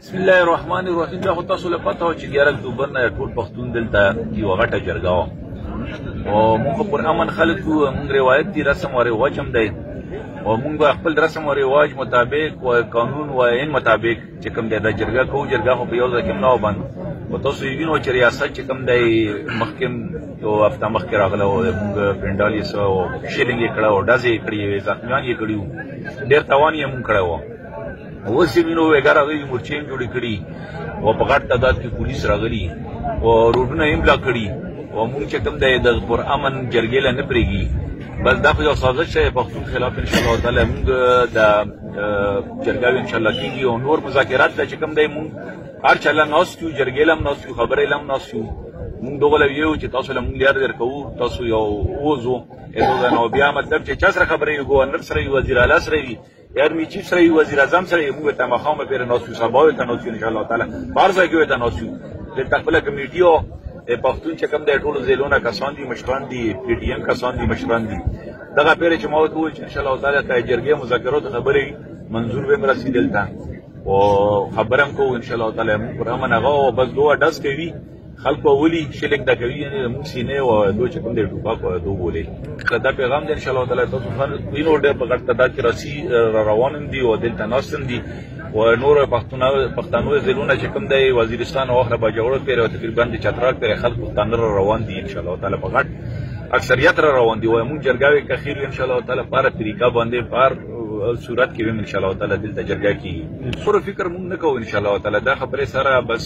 بسم الله الرحمن الرحیم. دا خو تاسو له پته و چې 11 اکتوبر نه ټول پښتون دلته یوه غټه جرګه وه او موږ پر امن خلک وو. موږ روایت دي، رسم و رواج هم دی او موږ خپل رسم و رواج مطابق و قانون و این مطابق چې کوم دی دا جرګه کوو. جرګه خو په یو ځای کې هم نه وبند او تاسو یې وینو چې ریاست چې کوم دی مخکې یو هفته مخکې راغله او موږ پنډال یې څه او شیلینګ یې کړی او ډزې یې کړې وې، زخمیان یې کړي وو، ډېر تاوان یې موږ کړی وو. اوس یې وینو وېګا راغلي، مورچې هم جوړې کړي او په غټ تعداد کې پولیس راغلي او روډونه یې هم بلاک کړي او موږ چې کوم دی د پرامن جرګې له نه پرېږي. بس دا خو یو سازش دی پښتون خلاف انشاءالله تعالی. موږ د جرګه انشاءالله کېږي او نور مذاکرات ته چې کوم دی موږ هر چا له ناست یو، جرګې له هم ناست یو، خبرې له هم ناست یو. موږ دغه له ویو چې تاسو له موږ لار درکوو، تاسو یو ووځو نو بیا مطلب چې چا سره خبرې وي، ګورنر سره وي، وزیر اعلی سره وي، آرمي چیف سره وي، وزیر اعظم سره وي، موږ ته مخامه پرې ناست یو، سبا ورته ناست یو انشاءالله تعالی، په هر ځای کې ورته ناست یو. دلته خپله کمیټي او پښتون چې کوم دی ټولو ضلعونه کسان دي، مشران دي، پي ټي ایم کسان دي، مشران دي. دغه پیرې چې ما ورته وویل چې انشاءالله تعالی که جرګې مذاکراتو خبرې منظور به هم رسي دلته او خبره هم کوو انشاءالله تعالی. موږ پر امن هغه او بس دوه ډز کوي، خلکو ولي شلک دا کوي، یعنې موږ سینې او دوی چې کوم دی ټوپک او دو بولې. دا پیغام دی انشاءالله تعالی تاسو وینو ډېر په غټ تعداد کې راسي روان هم دي او دلته ناست هم دي او نور پښتانه ضلعونه چې کوم دی وزیرستان او اخره باجوړ پرې او تقریبا د چترال پرې خلک پښتانه روان دي انشاءالله تعالی، په غټ اکثریت روان دي او موږ جرګه کخیر انشاءالله تعالی په طریقه باندې په صورت کې ویم انشاءالله تعالی دلته جرګه کېږي. خو فکر موږ نه کوو انشاءالله تعالی دا خبرې سره بس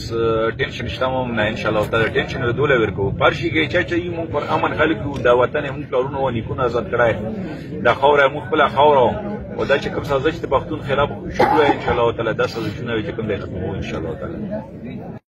ټینشن شته هم نه انشاءالله تعالی، ټینشن ردوله ورکوو. په هر شي کې چا چې موږ پر امن خلک یو، دا وطن یې موږ پلرونو او نیکونو ازاد کړی، دا خاوره یې موږ خپله خاوره او دا چې کوم سازش د پښتون خلاف شروع انشاءالله تعالی دا سازشونه چې کوم دی ختموو انشاءالله تعالی.